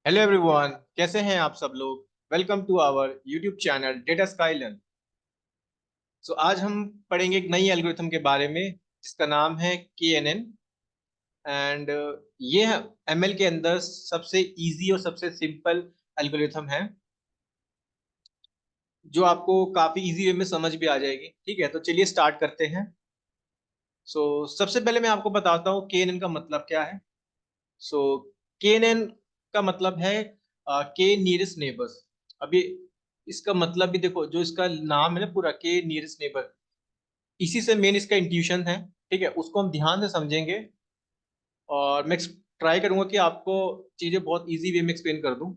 Hello everyone, कैसे हैं आप सब लोग। Welcome to our YouTube channel Data Skylearn. So आज हम पढ़ेंगे एक नई एल्गोरिथम के बारे में जिसका नाम है KNN। एंड ये ML के अंदर सबसे इजी और सबसे सिंपल एल्गोरिथम है जो आपको काफी इजी वे में समझ भी आ जाएगी। ठीक है, तो चलिए स्टार्ट करते हैं। सबसे पहले मैं आपको बताता हूँ KNN का मतलब क्या है। सो KNN का मतलब है के नियरेस्ट नेबर्स। अभी इसका मतलब भी देखो, जो इसका नाम है ना पूरा, के नियरेस्ट नेबर, इसी से मेन इसका इंट्यूशन है। ठीक है, उसको हम ध्यान से समझेंगे और मैं ट्राई करूंगा कि आपको चीजें बहुत इजी वे में एक्सप्लेन कर दूं।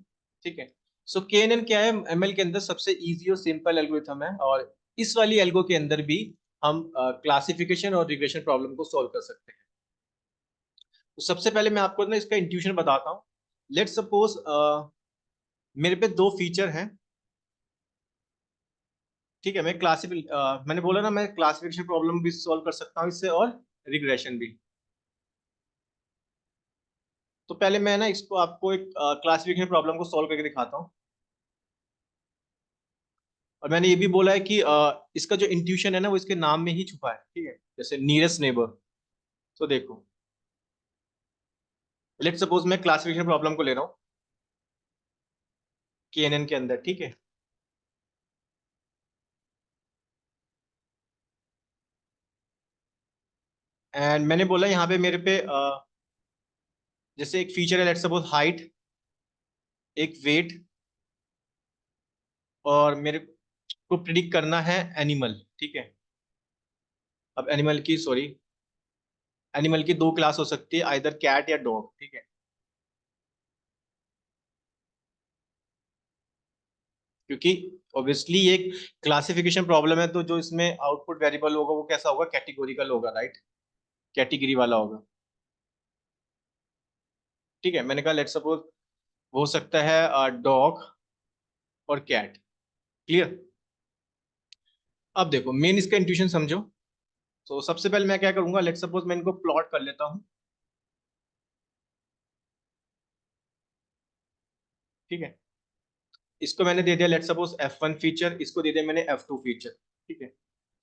ठीक है। KNN क्या है, ML के अंदर सबसे इजी और सिंपल एल्गोरिथम है, और इस वाली एल्गो के अंदर भी हम क्लासिफिकेशन और रिग्रेशन प्रॉब्लम को सॉल्व कर सकते हैं। तो सबसे पहले मैं आपको ना इसका इंट्यूशन बताता हूँ। लेट सपोज मेरे पे दो फीचर हैं। ठीक है, मैंने बोला ना, मैं क्लासिफिकेशन प्रॉब्लम भी सॉल्व कर सकता हूँ इससे, और रिग्रेशन भी। तो पहले मैं ना इसको आपको एक क्लासिफिकेशन प्रॉब्लम को सॉल्व करके दिखाता हूँ। और मैंने ये भी बोला है कि इसका जो इंट्यूशन है ना वो इसके नाम में ही छुपा है। ठीक है, जैसे नियरेस्ट नेबर। तो देखो, लेट सपोज मैं क्लासिफिकेशन प्रॉब्लम को ले रहा हूँ KNN के अंदर। ठीक है, एंड मैंने बोला यहाँ पे मेरे पे जैसे एक फीचर है, लेट सपोज हाइट, एक वेट, और मेरे को प्रिडिक्ट करना है एनिमल। ठीक है, अब एनिमल की दो क्लास हो सकती है, आइदर कैट या डॉग। ठीक है, क्योंकि ऑब्वियसली ये एक क्लासिफिकेशन प्रॉब्लम है, तो जो इसमें आउटपुट वेरिएबल होगा वो कैसा होगा, कैटेगोरिकल होगा, राइट, कैटेगरी वाला होगा। ठीक है, मैंने कहा लेट सपोज हो सकता है डॉग और कैट। क्लियर। अब देखो, मेन इसका इंट्यूशन समझो। तो सबसे पहले मैं क्या करूंगा, लेट सपोज मैं इनको प्लॉट कर लेता हूँ। ठीक है, इसको मैंने दे दिया लेट सपोज F1 फीचर, इसको दे दिया मैंने F2 फीचर। ठीक है,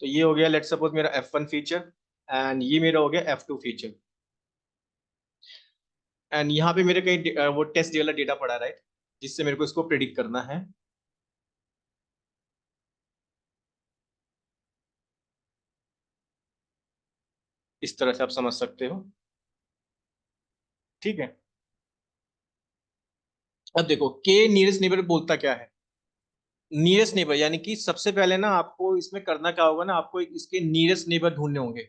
तो ये हो गया लेट सपोज मेरा F1 फीचर, एंड ये मेरा हो गया F2 फीचर। एंड यहाँ पे मेरे कहीं वो टेस्ट वाला डेटा पड़ा है, राइट, जिससे मेरे को इसको प्रिडिक्ट करना है। इस तरह से आप समझ सकते हो। ठीक है, अब देखो के नियरेस्ट नेबर बोलता क्या है। नियरेस्ट नेबर यानी कि सबसे पहले ना आपको इसमें करना क्या होगा ना, आपको इसके नियरेस्ट नेबर ढूंढने होंगे।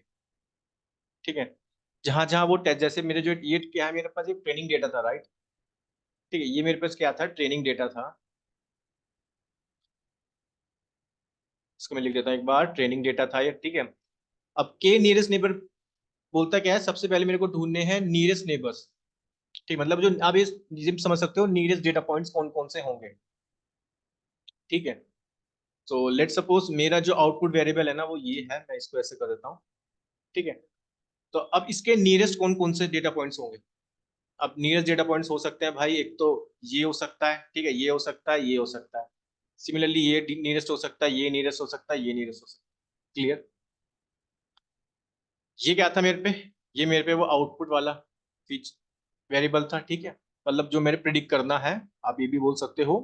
ठीक है, जहां जहां वो टेस्ट, जैसे मेरे जो ये क्या है, मेरे पास एक ट्रेनिंग डेटा था, राइट। ठीक है, ये मेरे पास क्या था, ट्रेनिंग डेटा था। इसको मैं लिख देता हूँ एक बार, ट्रेनिंग डेटा था ये। ठीक है, अब के नियरेस्ट नेबर बोलता क्या है, सबसे पहले मेरे को ढूंढने हैं नियरेस्ट नेबर्स। ठीक, मतलब जो आप ये समझ सकते हो नियरेस्ट डेटा पॉइंट्स कौन कौन से होंगे। ठीक है, तो लेट सपोज मेरा जो आउटपुट वेरिएबल है ना वो ये है, मैं इसको ऐसे कर देता हूँ। ठीक है, तो अब इसके नियरेस्ट कौन कौन से डेटा पॉइंट्स होंगे। अब नियरेस्ट डेटा पॉइंट्स हो सकते हैं भाई, एक तो ये हो सकता है। ठीक है, ये हो सकता है, ये हो सकता है। सिमिलरली ये नियरेस्ट हो सकता है, ये नियरेस्ट हो सकता है, ये नियरेस्ट हो सकता है। क्लियर। ये क्या था मेरे पे, ये मेरे पे वो आउटपुट वाला फीच वेरिएबल था। ठीक है, मतलब जो मेरे प्रिडिक्ट करना है, आप ये भी बोल सकते हो।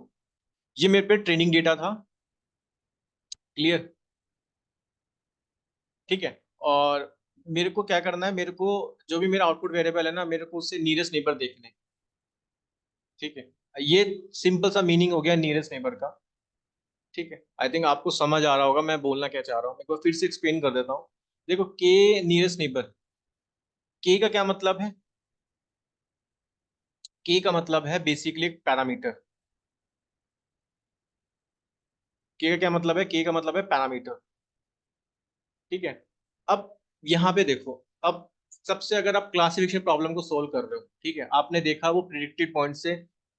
ये मेरे पे ट्रेनिंग डेटा था। क्लियर। ठीक है, और मेरे को क्या करना है, मेरे को जो भी मेरा आउटपुट वेरिएबल है ना, मेरे को उससे नियरेस्ट नेबर देखने। ठीक है, ये सिंपल सा मीनिंग हो गया नियरेस्ट नेबर का। ठीक है, आई थिंक आपको समझ आ रहा होगा मैं बोलना क्या चाह रहा हूँ। मैं एक बार फिर से एक्सप्लेन कर देता हूँ। देखो, के नियरेस्ट नेबर, के का क्या मतलब है, के का मतलब है बेसिकली एक पैरामीटर। के का क्या मतलब है, के का मतलब है पैरामीटर। ठीक है, अब यहाँ पे देखो, अब सबसे अगर आप क्लासिफिकेशन प्रॉब्लम को सोल्व कर रहे हो, ठीक है, आपने देखा वो प्रिडिक्टेड पॉइंट से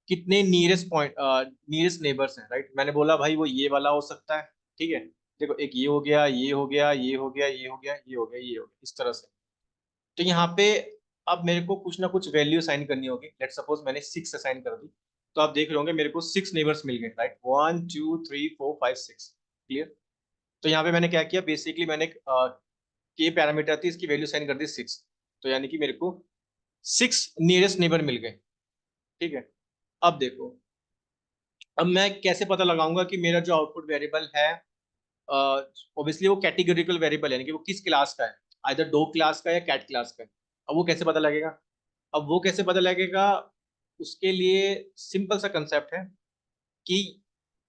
कितने नियरेस्ट नेबर्स हैं, राइट। मैंने बोला भाई वो ये वाला हो सकता है। ठीक है, देखो एक ये हो गया, ये हो गया, ये हो गया, ये हो गया, ये हो गया, ये हो गया, इस तरह से। तो यहाँ पे अब मेरे को कुछ ना कुछ वैल्यू असाइन करनी होगी। लेट सपोज मैंने 6 असाइन कर दी। तो आप देख रहे होंगे मेरे को 6 नेबर्स मिल गए, राइट, 1 2 3 4 5 6। क्लियर। तो यहाँ पे मैंने क्या किया, बेसिकली मैंने के पैरामीटर थी, इसकी वैल्यू साइन कर दी 6। तो यानी कि मेरे को 6 नियरेस्ट नेबर मिल गए। ठीक है। अब देखो, अब मैं कैसे पता लगाऊंगा कि मेरा जो आउटपुट वेरिएबल है, ऑब्वियसली वो कैटेगोरिकल वेरिएबल है, यानी कि वो किस क्लास का है, आइदर डॉग क्लास का या कैट क्लास का है। अब वो कैसे पता लगेगा? अब वो कैसे पता लगेगा, उसके लिए सिंपल सा कंसेप्ट है कि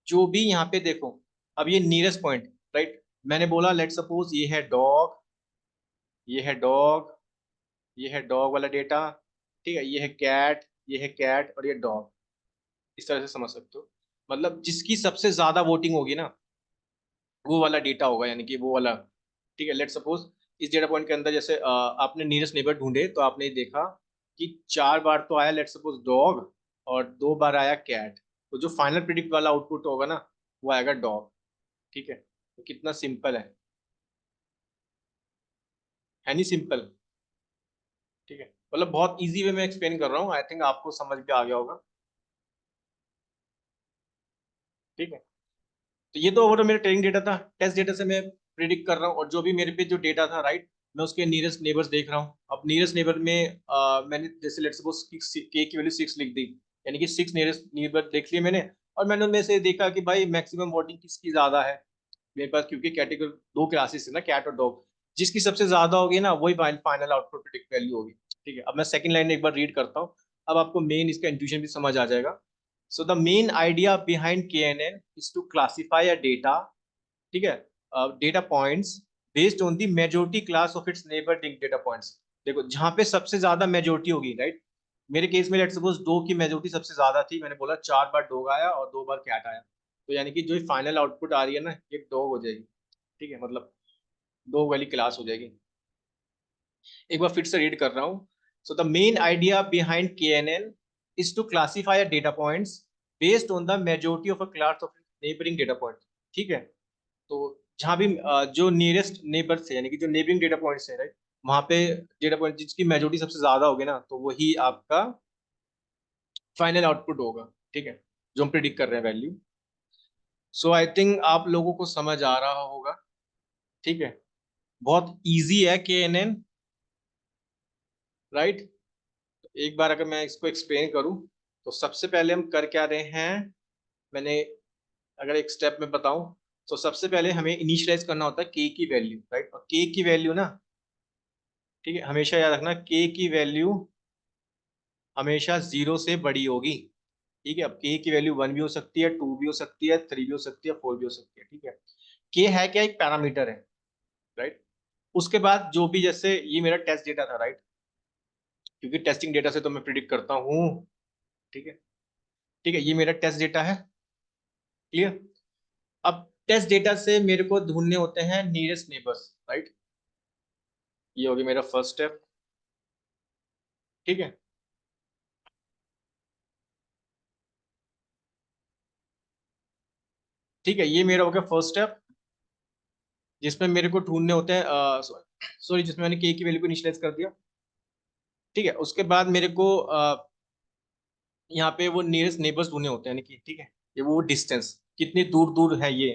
जो भी यहाँ पे देखो, अब ये नियरेस्ट पॉइंट, राइट, मैंने बोला लेट सपोज ये है डॉग, ये है डॉग, ये है डॉग वाला डेटा, ठीक है, ये है कैट, ये है कैट और ये डॉग। इस तरह से समझ सकते हो, मतलब जिसकी सबसे ज्यादा वोटिंग होगी ना, वो वाला डेटा होगा, यानी कि वो वाला। ठीक है, लेट सपोज इस डेटा पॉइंट के अंदर जैसे आपने नियरेस्ट नेबर ढूंढे, तो आपने देखा कि 4 बार तो आया लेट सपोज डॉग और 2 बार आया कैट। तो जो फाइनल प्रिडिक्ट वाला आउटपुट होगा ना, वो आएगा डॉग। ठीक है, तो कितना सिंपल है नहीं सिंपल? ठीक है, मतलब बहुत इजी वे में एक्सप्लेन कर रहा हूँ, आई थिंक आपको समझ में आ गया होगा। ठीक है, तो ये तो ओवरऑल मेरा ट्रेनिंग डेटा था। टेस्ट डेटा से मैं प्रिडिक्ट कर रहा हूँ, और जो भी मेरे पे जो डेटा था, राइट, मैं उसके नियरेस्ट नेबर्स देख रहा हूँ। अब नियरेस्ट नेबर में मैंने जैसे लेट्स सपोज के की वैल्यू 6 लिख दी, यानी कि 6 नियरेस्ट नेबर देख लिए मैंने, और मैंने उनमें से देखा कि भाई मैक्सिमम वोटिंग किसकी ज्यादा है मेरे पास, क्योंकि कैटेगरी 2 क्लासेस है ना, कैट और डॉग, जिसकी सबसे ज्यादा होगी ना वही फाइनल आउटपुट प्रिडिक्ट वैल्यू होगी। ठीक है, अब मैं सेकंड लाइन एक बार रीड करता हूँ, अब आपको मेन इसका इंट्यूशन भी समझ आ जाएगा। So the main idea behind KNN is to classify a data, ठीक है, data points based on the majority class of its neighboring data points। देखो जहां पे सबसे ज्यादा मेजोरिटी होगी, राइट, मेरे केस में लेट्स सपोज दो की मेजोरिटी सबसे ज्यादा थी, मैंने बोला 4 बार डॉग आया और 2 बार कैट आया, तो यानी कि जो फाइनल आउटपुट आ रही है ना, ये डॉग हो जाएगी। ठीक है, मतलब डॉग वाली क्लास हो जाएगी। एक बार फिर से रीड कर रहा हूँ। So the main idea behind KNN is to classify data points based on the majority of a class of neighbouring data point. ठीक है, तो जहाँ भी जो नियरेस्ट नेबर है, यानी कि जो नेबरिंग डेटा पॉइंट्स है, राइट, वहां पे डेटा पॉइंट जिसकी मेजोरिटी सबसे ज्यादा होगी ना, तो वही आपका फाइनल आउटपुट होगा। ठीक है, जो हम प्रिडिक्ट कर रहे हैं वैल्यू। सो आई थिंक आप लोगों को समझ आ रहा होगा। ठीक है, बहुत इजी है KNN, राइट। एक बार अगर मैं इसको एक्सप्लेन करूं, तो सबसे पहले हम कर क्या रहे हैं, मैंने अगर एक स्टेप में बताऊं, तो सबसे पहले हमें इनिशियलाइज करना होता है के की वैल्यू, राइट, और के की वैल्यू ना, ठीक है, हमेशा याद रखना के की वैल्यू हमेशा 0 से बड़ी होगी। ठीक है, अब के की वैल्यू 1 भी हो सकती है, 2 भी हो सकती है, 3 भी हो सकती है, 4 भी हो सकती है। ठीक है, के है क्या, एक पैरामीटर है, राइट। उसके बाद जो भी, जैसे ये मेरा टेस्ट डेटा था, राइट, क्योंकि टेस्टिंग डेटा से तो मैं प्रिडिक्ट करता हूँ। ठीक है, ठीक है, ये मेरा टेस्ट डेटा है। क्लियर। अब टेस्ट डेटा से मेरे को ढूंढने होते हैं नियरेस्ट नेबर्स, राइट, ये हो गया मेरा फर्स्ट स्टेप। ठीक है, ठीक है, ये मेरा हो गया फर्स्ट स्टेप, जिसमें मेरे को ढूंढने होते हैं, सॉरी, जिसमें मैंने के की वैल्यू को इनिशियलाइज कर दिया। ठीक है, उसके बाद मेरे को यहाँ पे वो नियरेस्ट नेबर्स ढूंढने होते हैं, यानी कि ठीक है, ये वो डिस्टेंस कितनी दूर दूर है, ये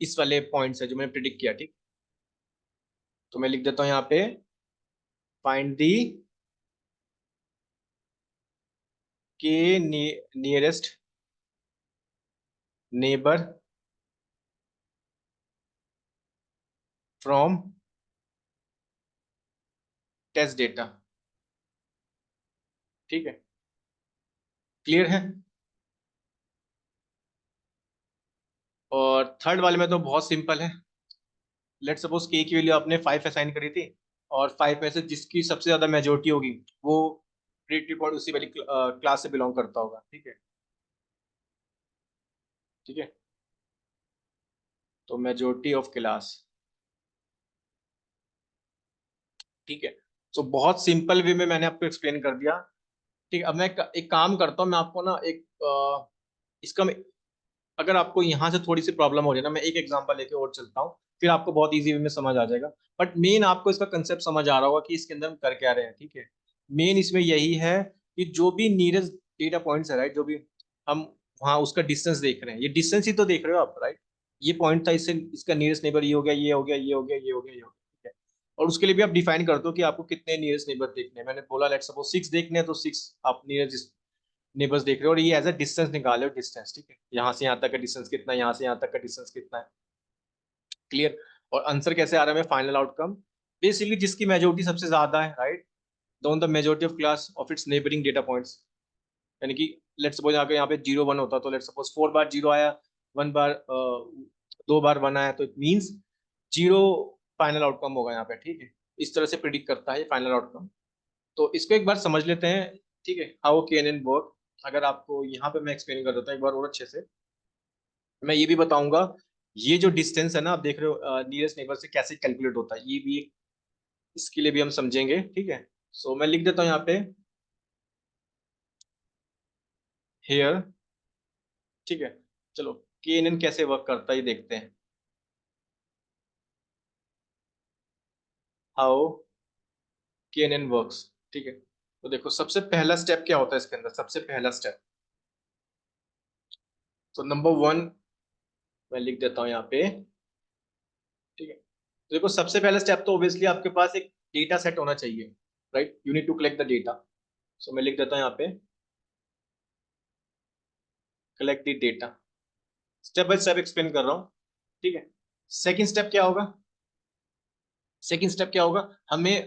इस वाले पॉइंट्स है जो मैंने प्रिडिक्ट किया। ठीक, तो मैं लिख देता हूँ यहाँ पे, find the K nearest neighbour from test data. ठीक है, क्लियर है। और थर्ड वाले में तो बहुत सिंपल है। लेट सपोज के की वैल्यू आपने 5 असाइन करी थी, और 5 में से जिसकी सबसे ज्यादा मेजोरिटी होगी, वो प्रिडिक्ट पॉइंट उसी वाली क्लास से बिलोंग करता होगा। ठीक है, ठीक है, तो मेजोरिटी ऑफ क्लास। ठीक है, तो बहुत सिंपल वे में मैंने आपको एक्सप्लेन कर दिया। ठीक है, अब मैं एक काम करता हूँ, मैं आपको ना एक इसका अगर आपको यहाँ से थोड़ी सी प्रॉब्लम हो रही है ना, मैं एक एग्जांपल लेके और चलता हूँ, फिर आपको बहुत इजी वे में समझ आ जाएगा। बट मेन आपको इसका कंसेप्ट समझ आ रहा होगा कि इसके अंदर हम कर क्या रहे हैं। ठीक है, मेन इसमें यही है कि जो भी नीयरेस्ट डेटा पॉइंट्स है राइट, जो भी हम वहाँ उसका डिस्टेंस देख रहे हैं, ये डिस्टेंस ही तो देख रहे हो आप राइट। ये पॉइंट था, इससे इसका नियरेस्ट नेबर ये हो गया, ये हो गया, ये हो गया, ये हो गया, ये हो गया, ठीक है। और उसके लिए भी आप डिफाइन कर दो कि आपको कितने नियरेस्ट नेबर देखने हैं। मैंने बोला लेट सपोज 6 देखने हैं, तो 6 आप नियरेस्ट नेबर्स देख रहे हो, और ये एज अ डिस्टेंस निकाले हो, डिस्टेंस, ठीक है। यहाँ से यहाँ तक का डिस्टेंस कितना है, यहाँ से यहाँ तक का डिस्टेंस कितना है, क्लियर। और आंसर कैसे आ रहा है, फाइनल आउटकम बेसिकली जिसकी मेजोरिटी सबसे ज्यादा है राइट, दोन the majority of class of its neighbouring data points. यानी कि लेट्स सपोज आगे यहाँ पे 0 1 होता, तो लेट्स सपोज 4 बार 0 आया, 1 बार 2 बार 1 आया, तो इट मीन्स 0 फाइनल आउटकम होगा यहाँ पे, ठीक है। इस तरह से प्रिडिक्ट करता है फाइनल आउटकम। तो इसको एक बार समझ लेते हैं, ठीक है, हाउ कैन एन वर्क। अगर आपको यहाँ पे मैं एक्सप्लेन कर देता हूँ एक बार और अच्छे से, मैं ये भी बताऊंगा ये जो डिस्टेंस है ना, आप देख रहे हो नियरेस्ट नेबर से कैसे कैलकुलेट होता है, ये भी इसके लिए भी हम समझेंगे, ठीक है। सो मैं लिख देता हूँ यहाँ पे हेयर, ठीक है। चलो केएनएन कैसे वर्क करता है ये देखते हैं, हाउ केएनएन वर्क्स, ठीक है। तो देखो सबसे पहला स्टेप क्या होता है इसके अंदर, सबसे पहला स्टेप, तो नंबर 1 मैं लिख देता हूँ यहाँ पे, ठीक है। तो देखो सबसे पहला स्टेप तो ऑब्वियसली आपके पास एक डेटा सेट होना चाहिए right, you need to collect the data. So मैं लिख देता हूँ यहाँ पे collect the data, step by step explain कर रहा हूँ, ठीक है। सेकंड स्टेप क्या होगा, सेकंड स्टेप क्या होगा, हमें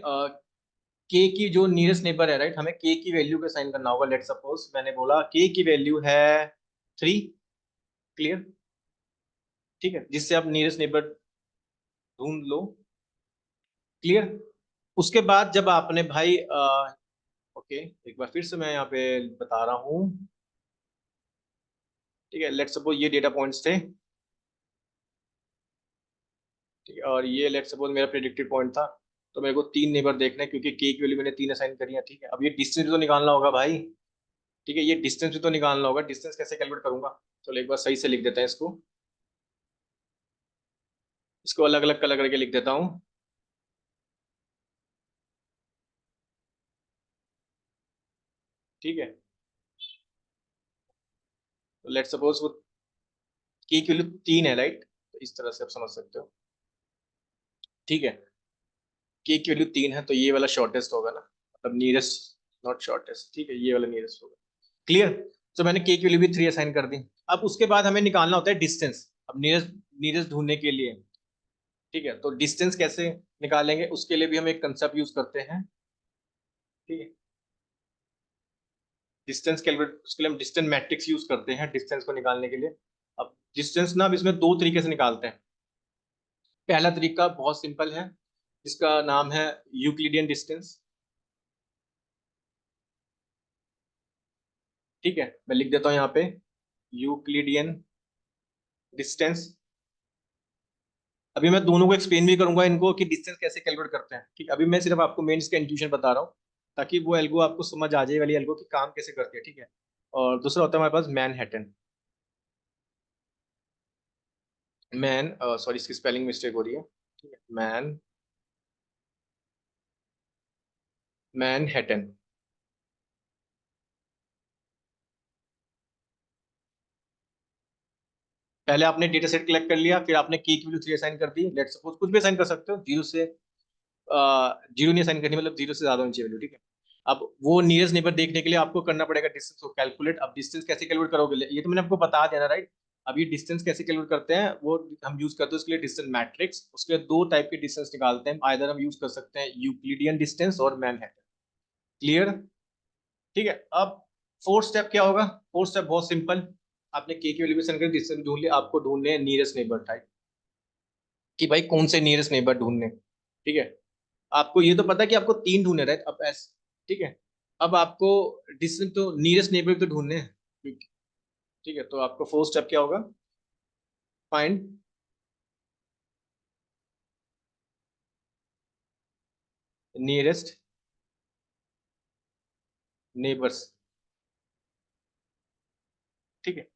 के की जो नियरेस्ट नेबर है राइट, हमें के की वैल्यू का साइन करना होगा। लेट सपोज मैंने बोला के की वैल्यू है 3, क्लियर, ठीक है, जिससे आप नियरेस्ट नेबर ढूंढ लो, क्लियर। उसके बाद जब आपने भाई ओके, एक बार फिर से मैं यहाँ पे बता रहा हूँ, ठीक है। लेट सपोज ये डेटा पॉइंट्स थे, ठीक है, और ये लेट सपोज मेरा प्रेडिक्टेड पॉइंट था। तो मेरे को 3 नेबर देखना है क्योंकि के की वैल्यू मैंने 3 असाइन करी है, ठीक है। अब ये डिस्टेंस भी तो निकालना होगा भाई, ठीक है, ये डिस्टेंस भी तो निकालना होगा, डिस्टेंस कैसे कैलकुलेट करूंगा। चलो एक बार सही से लिख देते हैं इसको, इसको अलग अलग कलर करके लिख देता हूँ, ठीक है। तो लेट सपोज वो की वैल्यू 3 है राइट, तो इस तरह से आप समझ सकते हो, ठीक है। की वैल्यू 3 है तो ये वाला शॉर्टेस्ट होगा ना, मतलब नियरेस्ट, नॉट शॉर्टेस्ट, ठीक है, ये वाला नियरेस्ट होगा, क्लियर। तो मैंने के की वैल्यू भी 3 असाइन कर दी। अब उसके बाद हमें निकालना होता है डिस्टेंस, अब नियरेस्ट नियरेस्ट ढूंढने के लिए, ठीक है। तो डिस्टेंस कैसे निकालेंगे, उसके लिए भी हम एक कंसेप्ट यूज करते हैं, ठीक है। डिस्टेंस कैलकुलेट, उसके लिए हम डिस्टेंस मैट्रिक्स यूज करते हैं डिस्टेंस को निकालने के लिए। अब डिस्टेंस ना, अब इसमें दो तरीके से निकालते हैं। पहला तरीका बहुत सिंपल है, जिसका नाम है यूक्लिडियन डिस्टेंस, ठीक है। मैं लिख देता हूँ यहाँ पे यूक्लिडियन डिस्टेंस। अभी मैं दोनों को एक्सप्लेन भी करूंगा इनको कि डिस्टेंस कैसे कैलकुलेट करते हैं, ठीक है। अभी मैं सिर्फ आपको मेन इसका इंट्यूशन बता रहा हूँ, ताकि वो एल्गो आपको समझ आ जाए, वाली एल्गो की काम कैसे करती है, ठीक है। और दूसरा होता है हमारे पास मैनहट्टन, मैन सॉरी इसकी स्पेलिंग मिस्टेक हो रही है, ठीक है, मैनहट्टन। पहले आपने डेटा सेट कलेक्ट कर लिया, फिर आपने की वैल्यू 3 असाइन कर दी, लेट सपोज कुछ भी असाइन कर सकते हो, जीरो से जीरो नहीं असाइन करनी, मतलब जीरो से ज्यादा होनी चाहिए वैल्यू, ठीक है। अब वो नियरेस्ट नेबर देखने के लिए आपको करना पड़ेगा डिस्टेंस को कैलकुलेट। अब डिस्टेंस कैसे कैलकुलेट करोगे, ये तो मैंने आपको बता दिया ना राइट। अब ये डिस्टेंस कैसे कैलकुलेट करते हैं वो हम यूज करते हैं उसके लिए डिस्टेंस मैट्रिक्स, उसके लिए दो टाइप के डिस्टेंस निकालते हैं, आइदर हम यूज कर सकते हैं यूक्लिडियन डिस्टेंस और मैनहट्टन, क्लियर, ठीक है। अब फोर्थ स्टेप क्या होगा, फोर्थ स्टेप बहुत सिंपल, आपने के की वैल्यू कर डिस्टेंस ढूंढ लिया, आपको ढूंढने नियरेस्ट नेबर टाइप, कि भाई कौन से नियरेस्ट नेबर ढूंढने, ठीक है। आपको ये तो पता है कि आपको 3 ढूंढने राइट, अब एस, ठीक है। अब आपको डिस्टेंस तो नियरेस्ट नेबर तो ढूंढने हैं, ठीक है। तो आपका फोर्थ स्टेप क्या होगा, फाइंड नियरेस्ट नेबर्स, ठीक है।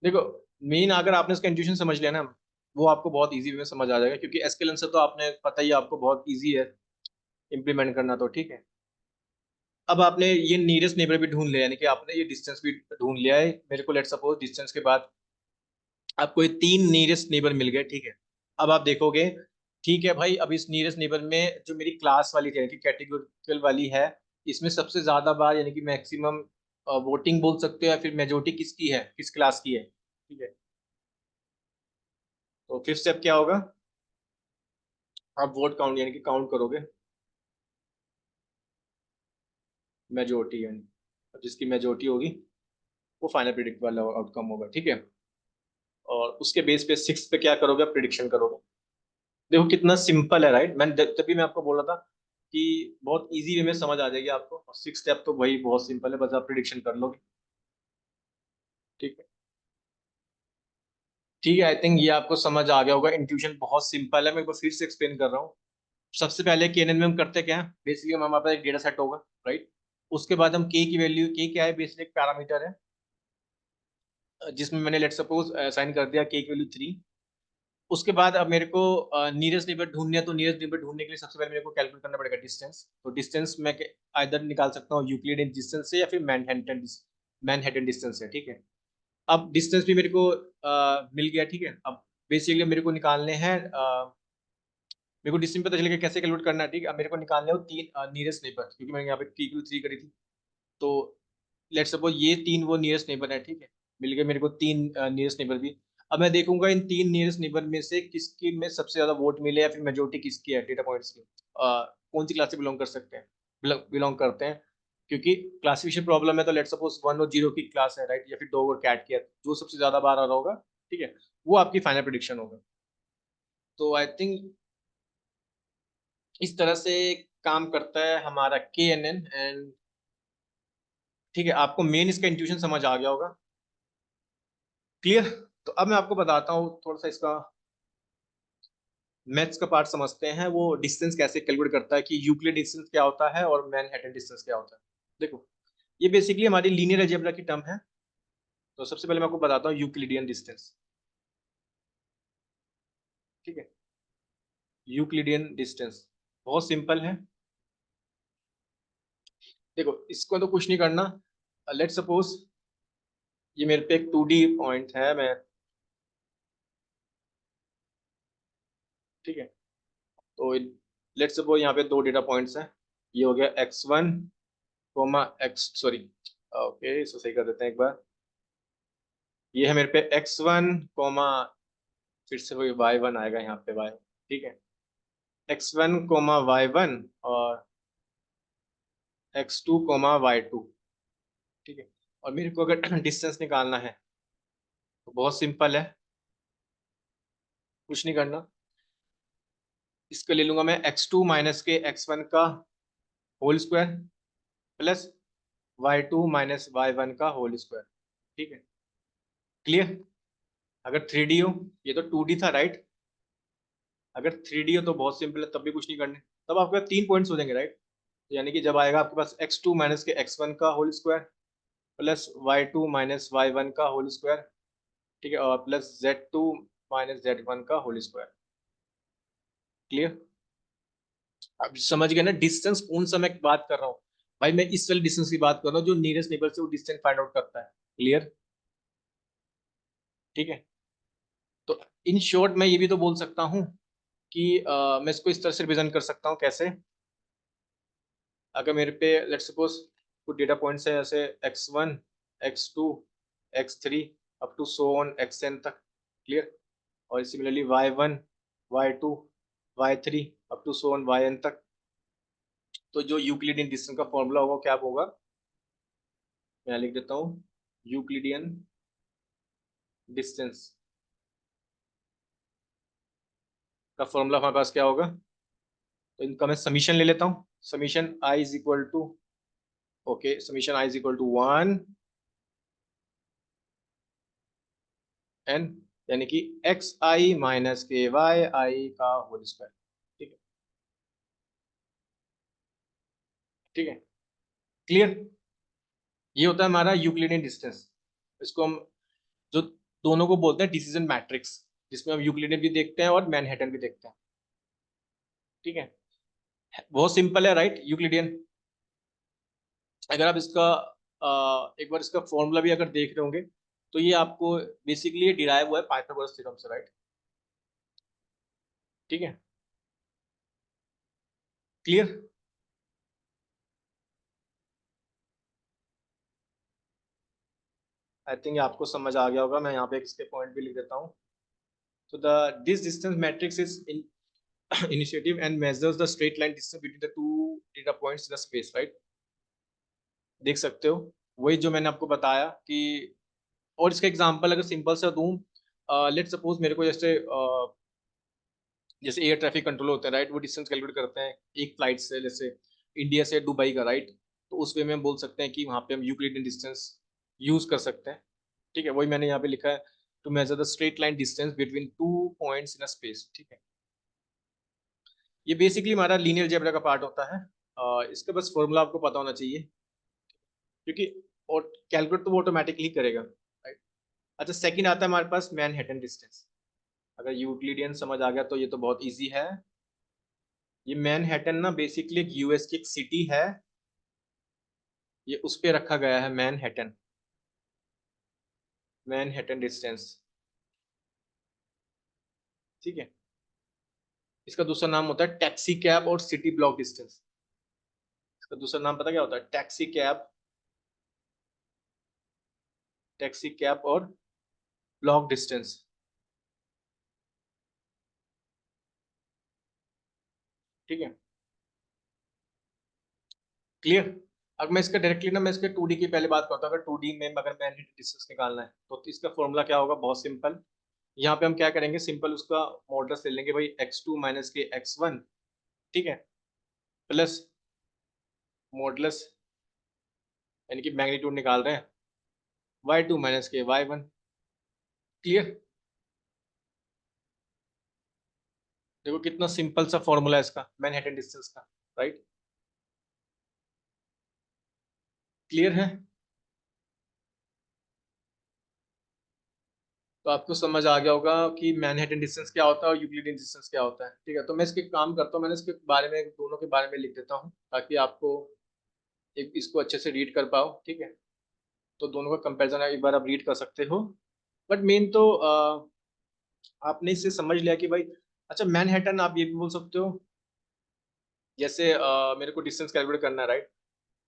देखो मेन अगर आपने इसका इंट्यूशन समझ लिया ना, वो आपको बहुत इजी में समझ आ जाएगा, क्योंकि एसक्यूएल आंसर तो आपने पता ही है, आपको बहुत इजी है इम्प्लीमेंट करना, तो ठीक है। अब आपने ये नियरेस्ट नेबर भी ढूंढ लिया, यानी कि आपने ये डिस्टेंस भी ढूंढ लिया है। मेरे को लेट सपोज डिस्टेंस के बाद आपको ये 3 नियरेस्ट नेबर मिल गए, ठीक है। अब आप देखोगे, ठीक है भाई, अब इस नियरेस्ट नेबर में जो मेरी क्लास वाली थी, यानी कि कैटेगोरिकल वाली है, इसमें सबसे ज्यादा बार यानी कि मैक्सिमम वोटिंग बोल सकते हो, या फिर मेजोरिटी किसकी है, किस क्लास की है, ठीक है। तो फिफ्थ स्टेप क्या होगा, आप वोट काउंट यानी कि काउंट करोगे मेजोरिटी, यानी अब जिसकी मेजोरिटी होगी वो फाइनल प्रिडिक्ट वाला आउटकम होगा, ठीक है। और उसके बेस पे सिक्स पे क्या करोगे, प्रिडिक्शन करोगे। देखो कितना सिंपल है, राइट। तभी मैं आपको बोल रहा था कि बहुत इजी वे में समझ आ जाएगी आपको। और सिक्स स्टेप तो वही बहुत सिंपल है, बस आप प्रिडिक्शन कर लोगे, ठीक है। ठीक है, आई थिंक ये आपको समझ आ गया होगा। इंट्यूशन बहुत सिंपल है, मैं एक बार फिर से एक्सप्लेन कर रहा हूँ। सबसे पहले केएनएन में हम करते क्या है, बेसिकली हमारे पास एक डेटा सेट होगा, राइट। उसके बाद हम के की वैल्यू, के क्या है, बेसिकली एक पैरामीटर है, जिसमें मैंने लेट सपोज साइन कर दिया के की वैल्यू 3। उसके बाद अब मेरे को नियरेस्ट नेबर ढूंढना है, तो नियरेस्ट नेबर ढूंढने के लिए सबसे पहले मेरे को कैलकुलेट करना पड़ेगा डिस्टेंस। तो डिस्टेंस मैं आइदर निकाल सकता हूँ यूक्लिडियन डिस्टेंस से, या फिर मैनहट्टन डिस्टेंस से, ठीक है। अब डिस्टेंस भी मेरे को मिल गया, ठीक है। अब बेसिकली मेरे को निकालने हैं, मेरे को डिस्टेंस पता चलेगा कैसे कैलकुलेट करना है, ठीक है। अब मेरे को निकालने हो तीन नियरेस्ट नेबर, क्योंकि मैंने यहाँ पे की 3 करी थी। तो लेट्स सपोज ये 3 वो नियरेस्ट नेबर है, ठीक है। मिल गए मेरे को 3 नियरेस्ट नेबर भी। अब मैं देखूंगा इन 3 नियरेस्ट नेबर में से किसकी में सबसे ज्यादा वोट मिले, या फिर मेजोरिटी किसकी है डेटा पॉइंट्स की, कौन सी क्लास से बिलोंग कर सकते हैं, बिलोंग करते हैं। क्योंकि क्लासिफिकेशन प्रॉब्लम है, तो लेट सपोज 1 और 0 की क्लास है, राइट, या फिर डॉग और कैट की है, जो सबसे ज्यादा बार आ रहा होगा, ठीक है, वो आपकी फाइनल प्रिडिक्शन होगा। तो आई थिंक इस तरह से काम करता है हमारा के एन एन एंड, ठीक है। आपको मेन इसका इंट्यूशन समझ आ गया होगा, क्लियर। तो अब मैं आपको बताता हूँ थोड़ा सा इसका मैथ्स का पार्ट समझते हैं, वो डिस्टेंस कैसे कैलकुलेट करता है, कि यूक्लिड डिस्टेंस क्या होता है और मैनहट्टन डिस्टेंस क्या होता है। देखो, ये बेसिकली हमारी लीनियर अलजेब्रा की टर्म है। तो सबसे पहले मैं आपको बताता हूँ यूक्लिडियन डिस्टेंस, ठीक है। यूक्लिडियन डिस्टेंस बहुत सिंपल है। देखो, इसको तो कुछ नहीं करना। लेट सपोज ये मेरे पे एक 2D पॉइंट है, मैं, ठीक है। तो लेट सपोज यहाँ पे 2 डेटा पॉइंट्स हैं। ये हो गया x1 comma x, sorry, okay, इसको सही कर देते हैं एक बार। ये है मेरे पे x1 कोमा, फिर से वही y1 आएगा यहाँ पे y, ठीक है। x1 कोमा y1 और x2 कोमा y2, ठीक है। और मेरे को अगर डिस्टेंस निकालना है तो बहुत सिंपल है, कुछ नहीं करना। इसको ले लूंगा मैं x2 माइनस के x1 का whole square plus y2 minus y1 का होल स्क्वायर, ठीक है, क्लियर। अगर 3D हो, ये तो 2D था, राइट। अगर 3D हो तो बहुत सिंपल है, तब भी कुछ नहीं करने, तब आपके पास 3 पॉइंट्स हो जाएंगे, राइट। यानी कि जब आएगा आपके पास x2 माइनस के x1 का whole square plus y2 minus y1 का होल स्क्वायर, ठीक है, और प्लस z2 माइनस z1 का होल स्क्वायर, क्लियर। अब समझ गए ना डिस्टेंस कौन सा मैं बात कर रहा हूँ। भाई मैं इस वाले डिस्टेंस की बात कर रहा हूँ जो नियरेस्ट नेबर से वो डिस्टेंस फाइंड आउट करता है, क्लियर, ठीक है। तो इन शॉर्ट मैं ये भी तो बोल सकता हूँ कि मैं इसको इस तरह से रिप्रेजेंट कर सकता हूँ, कैसे। अगर मेरे पे लेट सपोज कुछ डेटा पॉइंट्स है, जैसे x1 x2 x3 up to so on xn तक, क्लियर। और similarly y1 y2 y3 up to so on yn तक। तो जो यूक्लिडियन डिस्टेंस का फॉर्मूला होगा क्या होगा, मैं लिख देता हूँ। यूक्लिडियन डिस्टेंस का फॉर्मूला हमारे पास क्या होगा, तो इनका मैं समीशन ले लेता हूँ। Summation I is equal to, okay, summation I is equal to 1 N, यानी कि एक्स आई माइनस के वाई आई का होल स्क्वायर, ठीक है, ठीक है, क्लियर। ये होता है हमारा यूक्लिडियन डिस्टेंस। इसको हम जो दोनों को बोलते हैं डिसीजन मैट्रिक्स, जिसमें हम यूक्लिडियन भी देखते हैं और मैनहट्टन भी देखते हैं। ठीक है, बहुत सिंपल है राइट यूक्लिडियन। अगर आप इसका एक बार इसका फॉर्मूला भी अगर देख रहे होंगे तो ये आपको बेसिकली ये डिराइव हुआ है पाइथागोरस थ्योरम से, राइट। ठीक है, क्लियर। आई थिंक आपको समझ आ गया होगा। मैं यहाँ पे इसके पॉइंट भी लिख देता हूँ। तो the this distance matrix is initiative and measures the straight line distance between the two data points in the space, right। देख सकते हो वही जो मैंने आपको बताया कि, और इसका एग्जांपल अगर सिंपल सा दूं, लेट सपोज मेरे को जैसे जैसे एयर ट्रैफिक कंट्रोल होते हैं राइट, वो डिस्टेंस कैलकुलेट करते हैं एक फ्लाइट से, जैसे इंडिया से दुबई का, राइट। तो उस वे में हम बोल सकते हैं कि वहाँ पे हम यूक्लिडियन डिस्टेंस यूज कर सकते हैं। ठीक है, वही मैंने यहाँ पे लिखा है, to measure the straight line distance between two points in a space. ठीक है, ये बेसिकली हमारा लीनियर अलजेब्रा का पार्ट होता है। इसका बस फॉर्मूला आपको पता होना चाहिए, क्योंकि और कैलकुलेट तो वो ऑटोमेटिकली करेगा, राइट। अच्छा, सेकंड आता है हमारे पास मैनहट्टन डिस्टेंस। अगर यूक्लिडियन समझ आ गया तो ये तो बहुत इजी है। ये मैनहट्टन ना बेसिकली एक यूएस की एक सिटी है, ये उस पे रखा गया है मैनहट्टन, मैनहट्टन डिस्टेंस। ठीक है, इसका दूसरा नाम होता है टैक्सी कैब और सिटी ब्लॉक डिस्टेंस। इसका दूसरा नाम पता क्या होता है? टैक्सी कैब, टैक्सी कैब और ब्लॉक डिस्टेंस। ठीक है, क्लियर। अब मैं इसका डायरेक्टली ना, मैं इसके 2D की पहले बात करता हूँ। अगर 2D में अगर मैनहट्टन डिस्टेंस निकालना है तो इसका फॉर्मूला क्या होगा? बहुत सिंपल। यहाँ पे हम क्या करेंगे, सिंपल उसका मॉडुलस ले लेंगे भाई, x2 माइनस के x1। ठीक है, प्लस मॉडुलस यानी कि मैग्नीट्यूड निकाल रहे हैं, y2 माइनस के y1। क्लियर। देखो कितना सिंपल सा फॉर्मूला है इसका मैनहट्टन डिस्टेंस का, राइट। क्लियर है? तो आपको समझ आ गया होगा कि मैनहट्टन डिस्टेंस क्या होता है और यूक्लिडियन डिस्टेंस क्या होता है। ठीक है, तो मैं इसके काम करता हूँ, मैंने इसके बारे में दोनों के बारे में लिख देता हूँ ताकि आपको एक इसको अच्छे से रीड कर पाओ। ठीक है, तो दोनों का कंपैरिजन एक बार आप रीड कर सकते हो। बट मेन तो आपने इससे समझ लिया कि भाई, अच्छा मैनहट्टन आप ये भी बोल सकते हो, जैसे मेरे को डिस्टेंस कैलकुलेट करना है, राइट।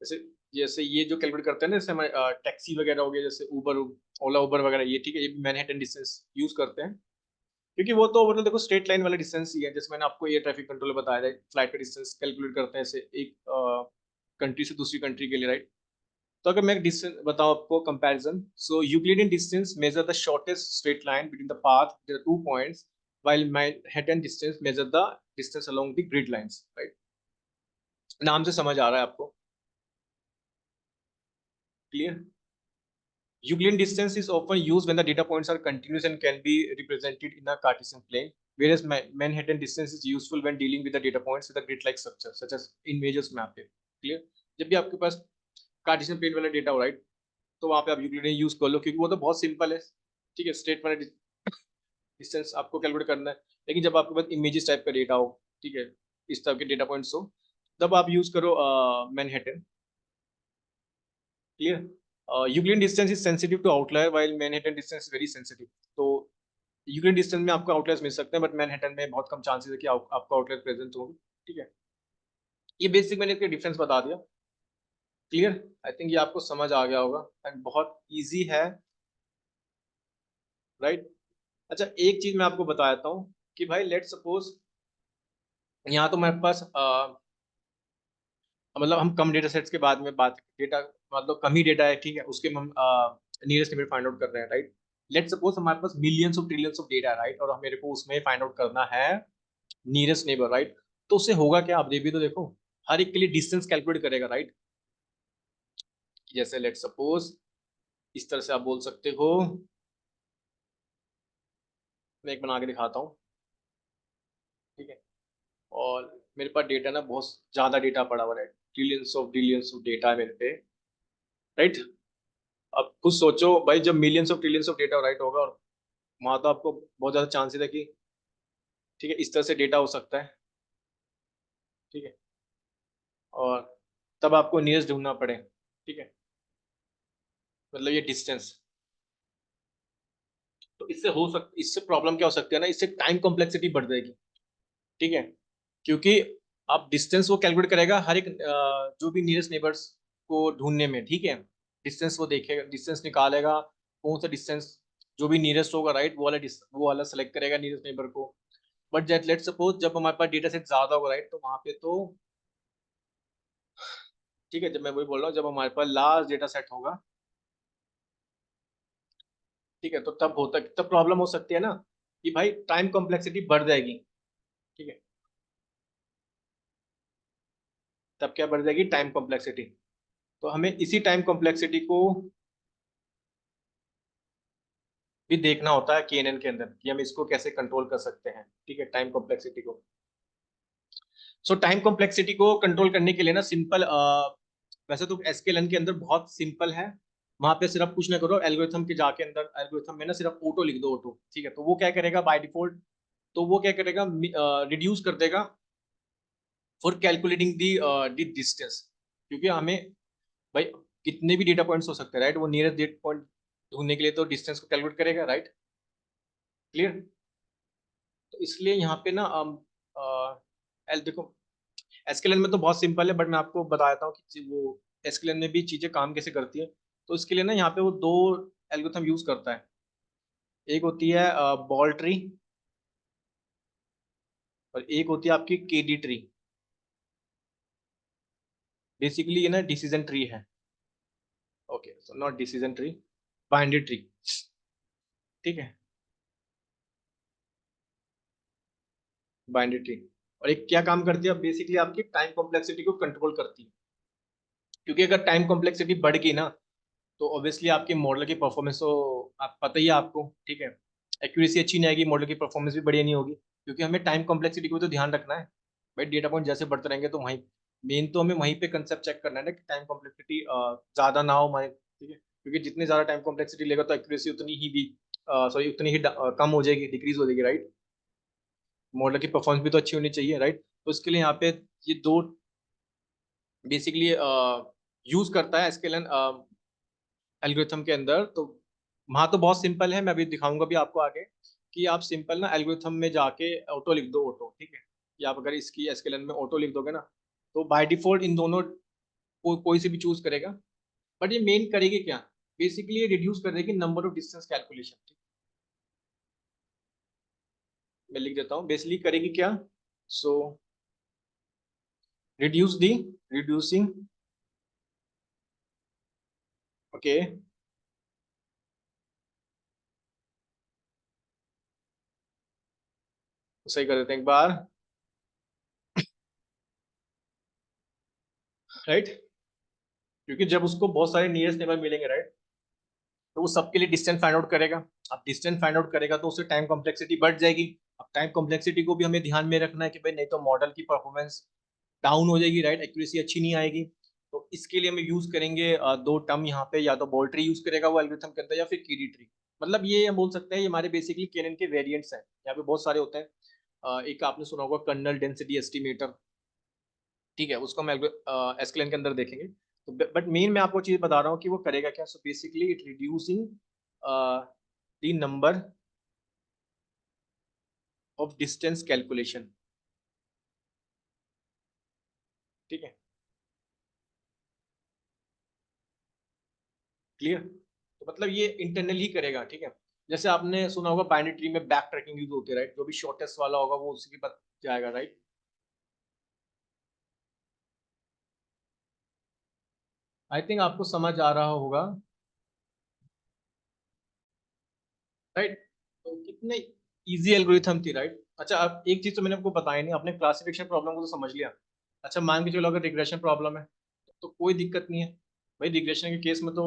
जैसे जैसे ये जो कैलकुलेट करते हैं ना, जैसे हमारे टैक्सी वगैरह हो गया, जैसे उबर, ओला उबर वगैरह, ये ठीक है, ये मैनहट्टन डिस्टेंस यूज करते हैं, क्योंकि वो तो मतलब देखो स्ट्रेट लाइन वाला डिस्टेंस ही है। जैसे मैंने आपको एयर ट्रैफिक कंट्रोल बताया था, फ्लाइट का डिस्टेंस कैलकुलेट करते हैं ऐसे एक कंट्री से दूसरी कंट्री के लिए, राइट। तो अगर मैं डिस्टेंस बताऊं आपको comparison, so Euclidean distance measure the shortest straight line between the path there two points, while Manhattan distance measure the distance along the grid lines, right। नाम से समझ आ रहा है आपको? Clear. Euclidean distance is often used when the data points are continuous and can be represented in a Cartesian plane, whereas Manhattan distance is useful when dealing with the data points with a grid-like structure, such as in Major's map पे। Clear. जब भी आपके पास Cartesian plane वाला data हो, right, तो वहां पे आप यूक्लिडियन यूज कर लो, क्योंकि वो तो बहुत सिंपल है। ठीक है, स्ट्रेट वाला डिस्टेंस आपको कैलकुलेट करना है। लेकिन जब आपके पास इमेजेस टाइप का डेटा हो, ठीक है, इस तरह के डेटा पॉइंट्स हो, तब आप यूज करो Manhattan. Clear. Euclidean distance is sensitive to outlier while Manhattan distance very sensitive. तो यूक्लिडियन डिस्टेंस में आपको आउटलायर्स मिल सकते हैं, बट मैनहट्टन में बहुत कम चांसेस है कि आपको आउटलायर प्रेजेंट होंगे। ठीक है, ये बेसिक मैंने इसके डिफरेंस बता दिया। क्लियर। आई थिंक ये आपको समझ आ गया होगा एंड बहुत इजी है, राइट। अच्छा, एक चीज मैं आपको बता देता हूँ कि भाई लेट सपोज यहाँ तो मेरे पास मतलब हम कम डेटा सेट्स के बाद में बात, डेटा मतलब कम ही डेटा है, ठीक है, उसके हम नियरेस्ट नेबर फाइंड आउट कर रहे हैं, राइट। लेट सपोज हमारे पास millions of trillions of data है, राइट, और मेरे को उसमें फाइंड आउट करना है नियरेस्ट नेबर, राइट। तो उससे होगा क्या, आप भी तो देखो, हर एक के लिए डिस्टेंस कैलकुलेट करेगा, राइट। जैसे लेट सपोज इस तरह से आप बोल सकते हो, मैं एक बना के दिखाता हूँ। ठीक है, और मेरे पास डेटा ना बहुत ज्यादा डेटा पड़ा हुआ है, ट्रिलियंस ऑफ डेटा है मेरे पे, राइट। अब खुद सोचो भाई, जब millions of trillions of data right होगा, वहां तो आपको बहुत ज्यादा चांसेस है कि ठीक है इस तरह से डेटा हो सकता है, ठीक है, और तब आपको नियरेस्ट ढूंढना पड़े, ठीक है, मतलब ये डिस्टेंस। तो इससे प्रॉब्लम क्या हो सकती है ना, इससे टाइम कॉम्प्लेक्सिटी बढ़ जाएगी, ठीक है, क्योंकि आप डिस्टेंस वो कैलकुलेट करेगा हर एक जो भी नियरेस्ट नेबर्स को ढूंढने में, ठीक है, डिस्टेंस वो देखेगा, डिस्टेंस निकालेगा, कौन सा डिस्टेंस जो भी नियरेस्ट होगा, राइट, वो वाला सेलेक्ट करेगा नियरेस्ट नेबर को। बट जेट लेट सपोज जब हमारे पास डेटा सेट ज्यादा होगा, राइट, तो वहां पे तो ठीक है, जब मैं वही बोल रहा हूँ, जब हमारे पास लार्ज डेटा सेट होगा, ठीक है, तो तब प्रॉब्लम हो सकती है ना कि भाई टाइम कॉम्प्लेक्सिटी बढ़ जाएगी, ठीक है, तब क्या बढ़ जाएगी, टाइम कॉम्प्लेक्सिटी। तो हमें इसी टाइम कॉम्प्लेक्सिटी को भी देखना होता है केएनएन के अंदर कि हम इसको कैसे कंट्रोल कर सकते हैं, ठीक है, टाइम कॉम्प्लेक्सिटी को। सो टाइम कॉम्प्लेक्सिटी को कंट्रोल करने के लिए ना सिंपल, वैसे तो एसकेएलएन के अंदर बहुत सिंपल है, वहां पे सिर्फ कुछ ना करो, एल्गोरिथम के जाके अंदर एल्गोरिथम में ना सिर्फ ऑटो लिख दो, ऑटो, ठीक है, तो वो क्या करेगा बाय डिफॉल्ट, तो वो क्या करेगा, रिड्यूस कर देगा फॉर कैलकुलेटिंग दी डिस्टेंस, क्योंकि हमें भाई कितने भी डेटा पॉइंट्स हो सकते हैं, राइट, वो नियरेस्ट डेटा पॉइंट ढूंढने के लिए तो डिस्टेंस को कैलकुलेट करेगा, राइट, क्लियर। तो इसलिए यहाँ पे ना देखो एसकेएलएन में तो बहुत सिंपल है, बट मैं आपको बता देता हूँ कि वो एसकेएलएन में भी चीजें काम कैसे करती है। तो इसके लिए ना यहाँ पे वो दो एल्गोरिथम यूज करता है, एक होती है बॉल ट्री, और एक होती है आपकी केडी ट्री। बेसिकली ये ना डिसीजन ट्री है, okay, so not decision tree, binary tree, ठीक है, बाइनरी ट्री। और एक क्या काम करती है, बेसिकली आपकी टाइम कॉम्प्लेक्सिटी को कंट्रोल करती है, क्योंकि अगर टाइम कॉम्प्लेक्सिटी बढ़ गई ना, तो ऑब्वियसली आपके मॉडल की परफॉर्मेंस तो आप पता ही है आपको, ठीक है, एक्यूरेसी अच्छी नहीं आएगी, मॉडल की परफॉर्मेंस भी बढ़िया नहीं होगी, क्योंकि हमें टाइम कॉम्प्लेक्सिटी को तो ध्यान रखना है, भाई डेटा पॉइंट जैसे बढ़ते रहेंगे तो वहीं मेन तो हमें वहीं पे कंसेप्ट चेक करना है ना कि टाइम कॉम्प्लेक्सिटी ज्यादा ना हो हमारे, ठीक है, क्योंकि जितनी ज्यादा टाइम कॉम्प्लेक्सिटी लेगा तो एक्यूरेसी उतनी ही भी सॉरी उतनी ही कम हो जाएगी, डिक्रीज हो जाएगी, राइट, मॉडल की परफॉर्मेंस भी तो अच्छी होनी चाहिए, राइट। तो इसके लिए यहाँ पे ये दो बेसिकली यूज करता है एसकेएलएन एल्गोरिथम के अंदर। तो वहां तो बहुत सिंपल है, मैं अभी दिखाऊंगा भी आपको आगे कि आप सिंपल ना एल्गोरिथम में जाके ऑटो लिख दो, ऑटो, ठीक है, कि आप अगर इसकी एसकेएलएन में ऑटो लिख दोगे ना, तो बाय डिफॉल्ट इन दोनों कोई से भी चूज करेगा। बट ये मेन करेगी क्या, बेसिकली ये रिड्यूस कर देगी नंबर ऑफ डिस्टेंस कैलकुलेशन। मैं लिख देता हूँ, बेसिकली करेगी क्या, सो रिड्यूस दी रिड्यूसिंग, ओके, सही कर देते हैं एक बार, राइट, क्योंकि जब उसको बहुत सारे नियरेस्ट नेबर मिलेंगे, राइट, तो वो सबके लिए डिस्टेंस फाइंड आउट करेगा। अब डिस्टेंस फाइंड आउट करेगा तो उससे टाइम कॉम्प्लेक्सिटी बढ़ जाएगी। अब टाइम कॉम्प्लेक्सिटी को भी हमें ध्यान में रखना है कि भाई नहीं तो मॉडल की परफॉर्मेंस डाउन हो जाएगी, राइट, एक्यूरेसी अच्छी नहीं आएगी। तो इसके लिए हम यूज करेंगे दो टर्म यहाँ पे, या तो बॉल ट्री यूज करेगा वो एल्गोरिथम के अंदर, या फिर कीडी ट्री। मतलब ये हम बोल सकते हैं ये हमारे बेसिकली केएनएन के वेरिएंट्स हैं, यहाँ पे बहुत सारे होते हैं। एक आपने सुना होगा कर्नल डेंसिटी एस्टिमेटर, ठीक है, उसको हम एसक्यूएल के अंदर देखेंगे। तो बट मेन मैं आपको चीज बता रहा हूँ कि वो करेगा क्या, so basically it reducing the number of distance calculation, ठीक है, क्लियर। तो मतलब ये इंटरनल ही करेगा, ठीक है, जैसे आपने सुना होगा बाइनरी ट्री में बैक ट्रैकिंग यूज होती है, राइट, जो भी शॉर्टेस्ट वाला होगा वो उसी के पास जाएगा, राइट, आई थिंक आपको समझ आ रहा होगा, राइट। तो कितने इजी एल्गोरिथम थी, राइट। अच्छा, अब एक चीज तो मैंने आपको बताया नहीं, आपने क्लासिफिकेशन प्रॉब्लम को तो समझ लिया। अच्छा, मान के चलो अगर रिग्रेशन प्रॉब्लम है तो कोई दिक्कत नहीं है, भाई रिग्रेशन के केस में तो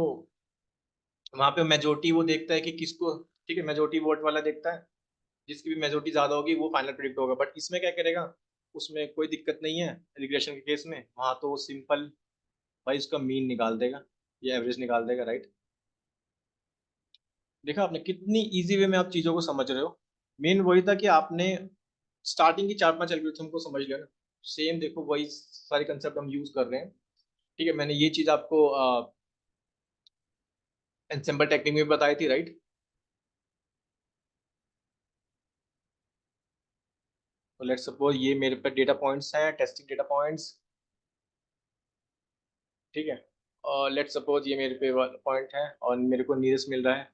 वहां पे मेजोरिटी वो देखता है कि किसको, ठीक है, मेजोरिटी वोट वाला देखता है, जिसकी भी मेजोरिटी ज्यादा होगी वो फाइनल प्रिडिक्ट होगा। बट इसमें क्या करेगा, उसमें कोई दिक्कत नहीं है रिग्रेशन के केस में, वहां तो सिंपल भाई उसका मीन निकाल देगा या एवरेज निकाल देगा, राइट। देखा आपने कितनी इजी वे में आप चीजों को समझ रहे हो। मेन वही था कि आपने स्टार्टिंग की 4-5 एल्गोरिथम को समझ लिया ना। सेम देखो वही सारे कंसेप्ट हम यूज कर रहे हैं। ठीक है, मैंने ये चीज आपको एनसेम्बल टेक्निक में भी बताई थी, राइट। तो लेट्स सपोज ये मेरे पे डेटा पॉइंट्स हैं, टेस्टिंग डेटा पॉइंट्स। ठीक है, और लेट्स सपोज ये मेरे पे पॉइंट है और मेरे को नियरेस्ट मिल रहा है।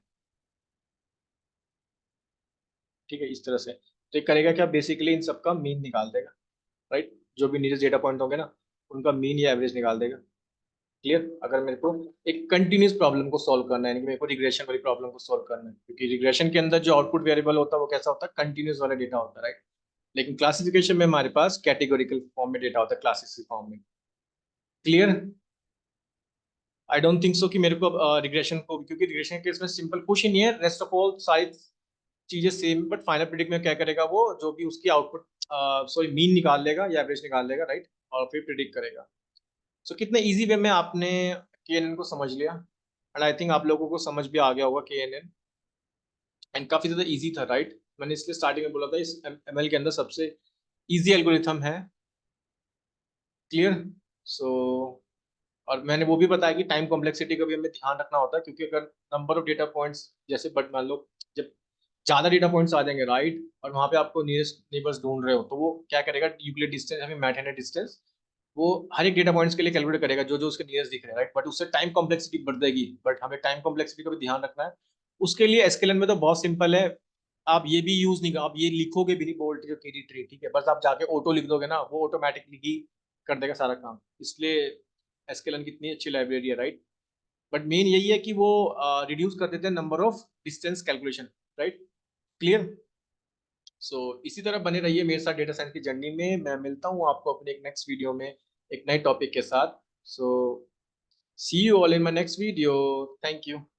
ठीक है, इस तरह से तो ये करेगा क्या, बेसिकली इन सबका मीन निकाल देगा, राइट। जो भी नियरेस्ट डेटा पॉइंट होंगे ना, उनका मीन या एवरेज निकाल देगा। क्लियर। अगर मेरे को एक कंटिन्यूस प्रॉब्लम को सॉल्व करना है, यानी कि मेरे को रिग्रेशन वाली प्रॉब्लम को सॉल्व करना है, क्योंकि रिग्रेशन के अंदर जो आउटपुट वेरिएबल होता है वो कैसा होता है, कंटिन्यूस वाला डेटा होता है, राइट। लेकिन क्लासिफिकेशन में हमारे पास कैटेगोरिकल फॉर्म में डेटा होता है, क्लासेस के फॉर्म में। Clear. I don't think so कि मेरे को रिग्रेशन को, क्योंकि रिग्रेशन के केस में सिंपल कुछ ही नहीं है, रेस्ट ऑफ ऑल सारी चीजें सेम, बट फाइनल प्रिडिक्ट में क्या करेगा वो, जो भी उसकी आउटपुट सॉरी मीन निकाल लेगा या एवरेज निकाल लेगा, राइट। और फिर प्रिडिक्ट करेगा। सो कितने इजी वे में आपने के को समझ लिया, एंड आई थिंक आप लोगों को समझ भी आ गया होगा के एंड काफी ज्यादा इजी था, राइट। मैंने इसलिए स्टार्टिंग में बोला था इस एमएल के अंदर सबसे इजी एल्गोरिथम है। क्लियर। सो और मैंने वो भी बताया कि टाइम कॉम्प्लेक्सिटी का भी हमें ध्यान रखना होता है, क्योंकि अगर नंबर ऑफ डेटा पॉइंट्स जैसे, बट मान लो जब ज्यादा डेटा पॉइंट्स आ जाएंगे, राइट, और वहां पे आपको नियरेस्ट नेबर्स ढूंढ रहे हो, तो वो क्या करेगा, यूक्लिड डिस्टेंस हमें मैनहट्टन डिस्टेंस, वो हर एक डेटा पॉइंट्स के लिए कैलकुलेट करेगा जो जो उसके नियरेस्ट दिख रहे हैं, राइट। बट उससे टाइम कॉम्प्लेक्सिटी बढ़ जाएगी, बट हमें टाइम कॉम्प्लेक्सिटी का भी ध्यान रखना है। उसके लिए एसकेएलएन में तो बहुत सिंपल है। आप ये भी यूज नहीं, आप ये लिखोगे भी नहीं बोल्ट जो टीडी ट्री, ठीक है, बस आप जाके ऑटो लिख दोगे ना, वो ऑटोमेटिकली ही कर देगा सारा काम। इसलिए एसकेएलएन कितनी अच्छी लाइब्रेरी है, राइट। बट मेन यही है कि वो रिड्यूस कर देते हैं number of distance calculation, right. Clear. So इसी तरह बने रहिए मेरे साथ डेटा साइंस की जर्नी में। मैं मिलता हूँ आपको अपने एक नेक्स्ट वीडियो में एक नए टॉपिक के साथ। So see you all in my next video. Thank you.